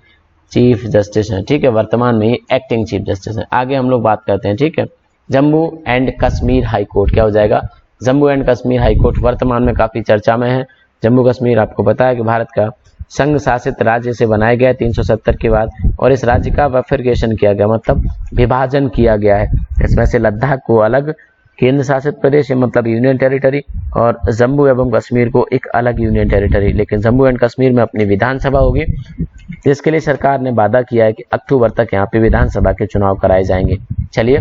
चीफ जस्टिस हैं, ठीक है। वर्तमान में ये एक्टिंग चीफ जस्टिस हैं। आगे हम लोग बात करते हैं, ठीक है। Jammu and Kashmir high court. क्या हो जाएगा? Jammu and Kashmir high court वर्तमान में काफी चर्चा में है। जम्मू कश्मीर आपको पता है कि भारत का संघ शासित राज्य से बनाया गया 370 के बाद, और इस राज्य का बफरगेशन किया गया, मतलब विभाजन किया गया है। इसमें से लद्दाख को अलग केंद्र शासित प्रदेश मतलब यूनियन टेरिटरी, और जम्मू एवं कश्मीर को एक अलग यूनियन टेरिटरी। लेकिन जम्मू एंड कश्मीर में अपनी विधानसभा होगी, जिसके लिए सरकार ने वादा किया है कि अक्टूबर तक यहाँ पे विधानसभा के चुनाव कराए जाएंगे। चलिए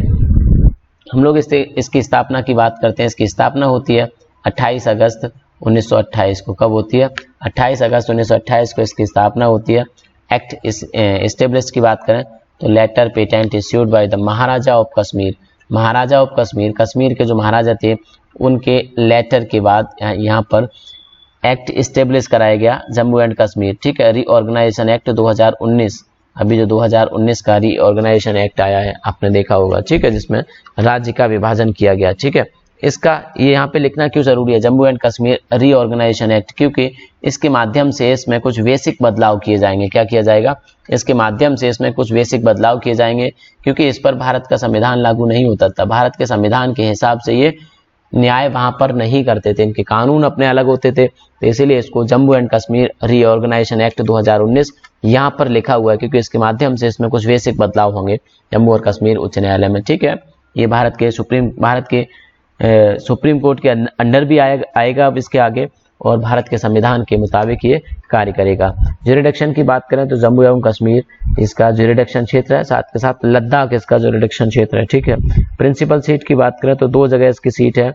हम लोग इसकी स्थापना की बात करते हैं। इसकी स्थापना होती है 28 अगस्त 1928 को। कब होती है? 28 अगस्त 1928 को इसकी स्थापना होती है। एक्ट एस्टेब्लिश की बात करें तो letter patent issued by the maharaja of Kashmir. Maharaja of Kashmir, Kashmir के जो महाराजा थे उनके लेटर के बाद यहाँ पर एक्ट इस्टेब्लिश कराया गया जम्मू एंड कश्मीर, ठीक है। रीऑर्गेनाइजेशन एक्ट 2019, अभी जो 2019 का रीऑर्गेनाइजेशन एक्ट आया है आपने देखा होगा, ठीक है, जिसमें राज्य का विभाजन किया गया, ठीक है। इसका ये यहाँ पे लिखना क्यों जरूरी है, Jammu and Kashmir reorganisation act? क्योंकि इसके माध्यम से इसमें कुछ बेसिक बदलाव किए जाएंगे। क्या किया जाएगा? इसके माध्यम से इसमें कुछ बेसिक बदलाव किए जाएंगे, क्योंकि इस पर भारत का संविधान लागू नहीं होता था। भारत के संविधान के हिसाब से ये न्याय वहां पर नहीं करते थे, इनके कानून अपने अलग होते थे, तो इसीलिए इसको Jammu and Kashmir reorganisation act 2019 यहाँ पर लिखा हुआ है, क्योंकि इसके माध्यम से इसमें कुछ बेसिक बदलाव होंगे जम्मू और कश्मीर उच्च न्यायालय में, ठीक है। ये भारत के सुप्रीम कोर्ट के अंडर भी आएगा अब इसके आगे, और भारत के संविधान के मुताबिक ये कार्य करेगा। ज्यूरिडिक्शन की बात करें तो जम्मू एवं कश्मीर इसका ज्यूरिडिक्शन क्षेत्र है, साथ के साथ लद्दाख इसका ज्यूरिडिक्शन क्षेत्र है, ठीक है। प्रिंसिपल सीट की बात करें तो 2 जगह इसकी सीट है,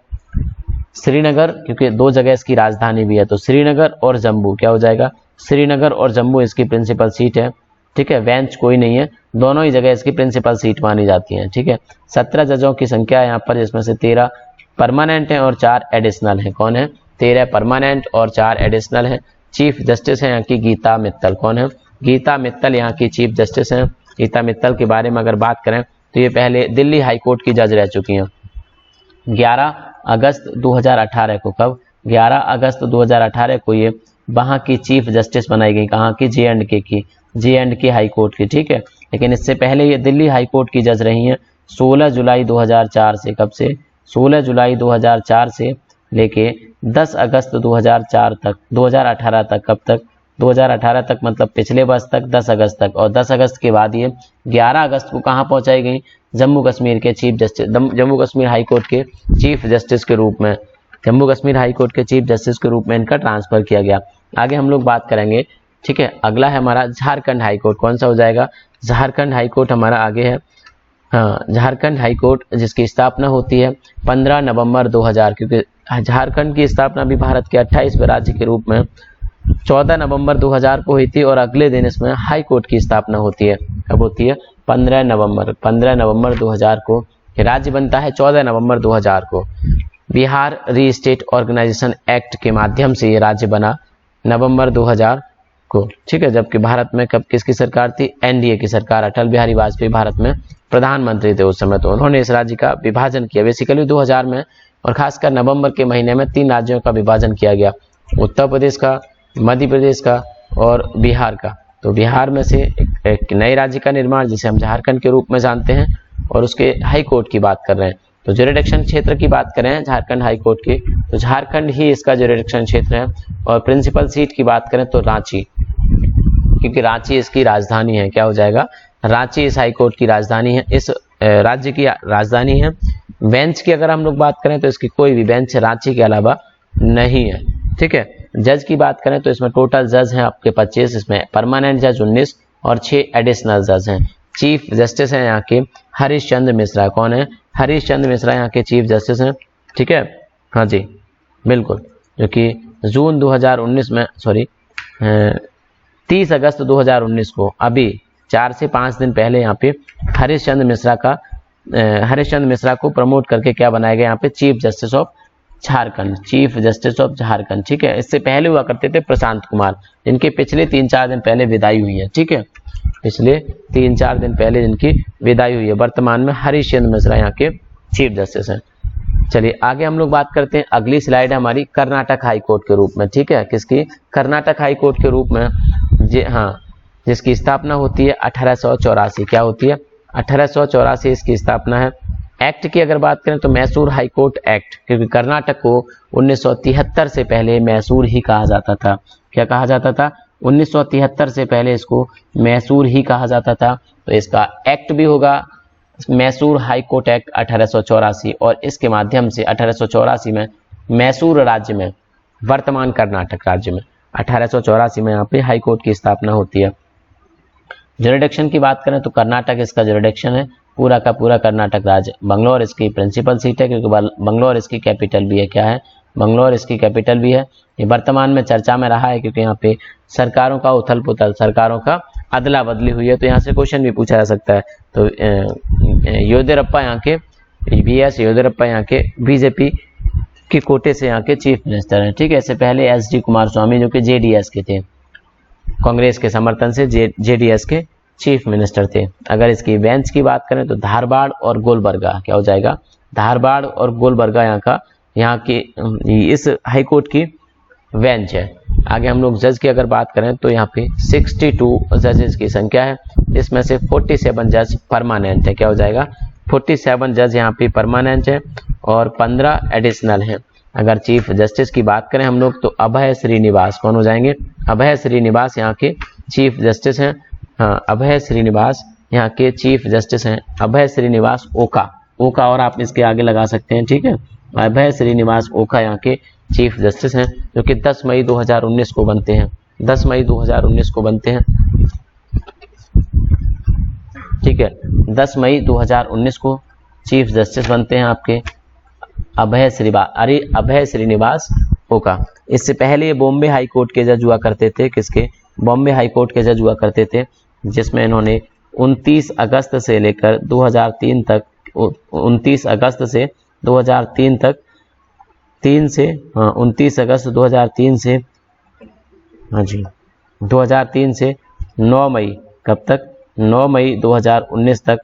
श्रीनगर, क्योंकि 2 जगह इसकी राजधानी भी है, तो श्रीनगर और जम्मू। क्या हो जाएगा? श्रीनगर और जम्मू इसकी प्रिंसिपल सीट है, ठीक है। बेंच कोई नहीं है, दोनों ही जगह इसकी प्रिंसिपल सीट मानी जाती है, ठीक है। 17 जजों की संख्या है यहाँ पर, जिसमें से 13 परमानेंट हैं और 4 एडिशनल हैं। कौन है? 13 परमानेंट और 4 एडिशनल हैं। चीफ जस्टिस है यहाँ की गीता मित्तल। कौन है? गीता मित्तल यहाँ की चीफ जस्टिस हैं। गीता मित्तल के बारे में अगर बात करें तो ये पहले दिल्ली हाई कोर्ट की जज रह चुकी हैं। 11 अगस्त 2018 को, कब? 11 अगस्त 2018 को ये वहाँ की चीफ जस्टिस बनाई गई। कहाँ की? जे.एंड.के हाई कोर्ट की, ठीक है। लेकिन इससे पहले ये दिल्ली हाई कोर्ट की जज रही हैं 16 जुलाई 2004 से। कब से? 16 जुलाई 2004 से लेके 10 अगस्त 2004 तक, 2018 तक। कब तक? 2018 तक, मतलब पिछले वर्ष तक, 10 अगस्त तक। और 10 अगस्त के बाद ये 11 अगस्त को कहाँ पहुंचाई गई? जम्मू कश्मीर के chief justice, Jammu Kashmir high court के चीफ जस्टिस के रूप में, जम्मू कश्मीर हाई कोर्ट के चीफ जस्टिस के रूप में इनका ट्रांसफर किया गया। आगे हम लोग बात करेंगे, ठीक है। अगला है हमारा झारखंड हाई कोर्ट। कौन सा हो जाएगा? झारखंड हाई कोर्ट हमारा आगे है। हाँ, झारखंड हाई कोर्ट जिसकी स्थापना होती है 15 नवंबर 2000, क्योंकि झारखंड की स्थापना भी भारत के 28वें राज्य के रूप में 14 नवंबर 2000 को हुई थी, और अगले दिन इसमें हाई कोर्ट की स्थापना होती है। कब होती है? 15 नवंबर 2000 को। राज्य बनता है 14 नवंबर 2000 को। बिहार री स्टेट ऑर्गेनाइजेशन एक्ट के माध्यम से ये राज्य बना नवंबर 2000 को, ठीक है। जबकि भारत में कब किसकी सरकार थी? एनडीए की सरकार, अटल बिहारी वाजपेयी भारत में प्रधानमंत्री थे उस समय, तो उन्होंने इस राज्य का विभाजन किया बेसिकली 2000 में, और खासकर नवंबर के महीने में 3 राज्यों का विभाजन किया गया, उत्तर प्रदेश का, मध्य प्रदेश का और बिहार का। तो बिहार में से एक नए राज्य का निर्माण, जिसे हम झारखंड के रूप में जानते हैं, और उसके हाई कोर्ट की बात कर रहे हैं। तो ज्यूरिडिक्शन क्षेत्र की बात करें झारखंड हाई कोर्ट की, तो झारखंड ही इसका ज्यूरिडिक्शन क्षेत्र है। और प्रिंसिपल सीट की बात करें तो रांची, क्योंकि रांची इसकी राजधानी है। क्या हो जाएगा? रांची इस हाई कोर्ट की राजधानी है, इस राज्य की राजधानी है। बेंच की अगर हम लोग बात करें तो इसकी कोई भी बेंच रांची के अलावा नहीं है, ठीक है। जज की बात करें तो इसमें टोटल जज हैं आपके 25, इसमें परमानेंट जज 19 और 6 एडिशनल जज हैं। चीफ जस्टिस हैं यहाँ के हरीश चंद्र मिश्रा। कौन है? हरीश चंद्र मिश्रा यहाँ के चीफ जस्टिस हैं। ठीक है, हाँ जी बिल्कुल, जो कि जून 2019 में 30 अगस्त 2019 को, अभी 4 से 5 दिन पहले यहाँ पे हरीश चंद्र मिश्रा को प्रमोट करके क्या बनाया गया यहाँ पे? Chief justice of Jharkhand, chief justice of Jharkhand. ठीक है, इससे पहले हुआ करते थे प्रशांत कुमार, जिनके पिछले 3-4 दिन पहले विदाई हुई है। ठीक है, पिछले 3-4 दिन पहले जिनकी विदाई हुई है। वर्तमान में हरीश चंद्र मिश्रा यहाँ के चीफ जस्टिस हैं। चलिए आगे हम लोग बात करते हैं। अगली स्लाइड है हमारी कर्नाटक हाई कोर्ट के रूप में। ठीक है, किसकी? कर्नाटक हाई कोर्ट के रूप में जिसकी स्थापना होती है 1884। क्या होती है? 1884 इसकी स्थापना है। एक्ट की अगर बात करें तो मैसूर हाई कोर्ट एक्ट, क्योंकि कर्नाटक को 1973 से पहले मैसूर ही कहा जाता था। क्या कहा जाता था? 1973 से पहले इसको मैसूर ही कहा जाता था। तो इसका एक्ट भी होगा मैसूर हाई कोर्ट एक्ट 1884, और इसके माध्यम से 1884 में मैसूर राज्य में, वर्तमान कर्नाटक राज्य में 1884 में यहाँ पे हाई कोर्ट की स्थापना होती है। जुरिडिक्शन की बात करें तो कर्नाटक इसका जुरिडिक्शन है, पूरा का पूरा कर्नाटक राज्य। बंगलौर इसकी प्रिंसिपल सीट है, क्योंकि बंगलौर इसकी कैपिटल भी है। क्या है? बंगलौर इसकी कैपिटल भी है। ये वर्तमान में चर्चा में रहा है, क्योंकि यहाँ पे सरकारों का उथल पुथल, सरकारों का अदला बदली हुई है, तो यहाँ से क्वेश्चन भी पूछा जा सकता है। तो येदियुरप्पा यहाँ के BS येदियुरप्पा यहाँ के बीजेपी के कोटे से यहाँ के चीफ मिनिस्टर हैं। ठीक है, इससे पहले SD कुमारस्वामी जो कि JDS के थे, कांग्रेस के समर्थन से JDS के चीफ मिनिस्टर थे। अगर इसकी बेंच की बात करें तो धारवाड़ और गुलबर्गा, क्या हो जाएगा? धारवाड़ और गुलबर्गा यहाँ की इस हाई कोर्ट की बेंच है। आगे हम लोग जज की अगर बात करें तो यहाँ पे 62 जजेस की संख्या है, इसमें से 47 जज परमानेंट है। क्या हो जाएगा? 47 जज यहाँ पे परमानेंट है और 15 एडिशनल हैं। अगर चीफ जस्टिस की बात करें हम लोग तो अभय श्रीनिवास, कौन हो जाएंगे? अभय श्रीनिवास यहाँ के चीफ जस्टिस हैं। हाँ, अभय श्रीनिवास यहाँ के चीफ जस्टिस हैं। अभय श्रीनिवास ओका और आप इसके आगे लगा सकते हैं। ठीक है, अभय श्रीनिवास ओका यहाँ के चीफ जस्टिस हैं, जो कि 10 मई 2019 को बनते हैं। 10 मई 2019 को बनते हैं। ठीक है, 10 मई 2019 को चीफ जस्टिस बनते हैं आपके अभय श्रीनिवास ओका। इससे पहले ये बॉम्बे हाई कोर्ट के जज हुआ करते थे। किसके? बॉम्बे हाई कोर्ट के जज हुआ करते थे, जिसमें इन्होंने 29 अगस्त से लेकर 2003 तक 29 अगस्त से 2003 तक 29 अगस्त 2003 से 2003 से 9 मई, कब तक? 9 मई 2019 तक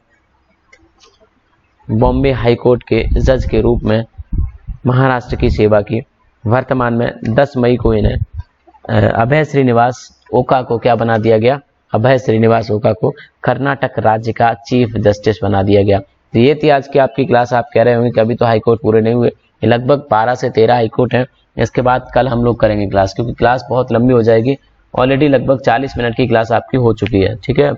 बॉम्बे हाई कोर्ट के जज के रूप में महाराष्ट्र की सेवा की। वर्तमान में 10 मई को इन्हें अभय श्रीनिवास ओका को क्या बना दिया गया? अभय श्रीनिवास ओका को कर्नाटक राज्य का चीफ जस्टिस बना दिया गया। तो ये थी आज की आपकी क्लास। आप कह रहे होंगे कि अभी तो हाई कोर्ट पूरे नहीं हुए, ये लगभग 12 से 13 हाई कोर्ट हैं। इसके बाद कल हम लोग करेंगे क्लास, क्योंकि क्लास बहुत लंबी हो जाएगी। ऑलरेडी लगभग 40 मिनट की क्लास आपकी हो चुकी है। ठीक है,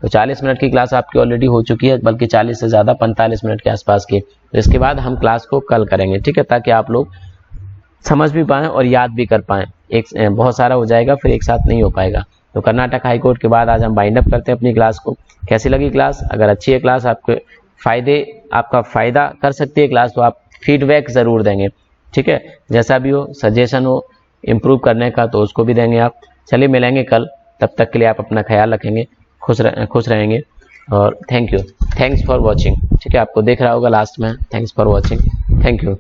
तो 40 मिनट की क्लास आपकी ऑलरेडी हो चुकी है, बल्कि 40 से ज़्यादा 45 मिनट के आसपास की। तो इसके बाद हम क्लास को कल करेंगे। ठीक है, ताकि आप लोग समझ भी पाएँ और याद भी कर पाएँ। एक बहुत सारा हो जाएगा, फिर एक साथ नहीं हो पाएगा। तो कर्नाटक हाई कोर्ट के बाद आज हम बाइंड अप करते हैं अपनी क्लास को। कैसी लगी क्लास? अगर अच्छी है क्लास, आपका फ़ायदा कर सकती है क्लास, तो आप फीडबैक ज़रूर देंगे। ठीक है, जैसा भी हो, सजेशन हो इम्प्रूव करने का, तो उसको भी देंगे आप। चलिए मिलेंगे कल, तब तक के लिए आप अपना ख्याल रखेंगे, खुश रहेंगे और थैंक्स फॉर वॉचिंग। ठीक है, आपको देख रहा होगा लास्ट में, thanks for watching, thank you.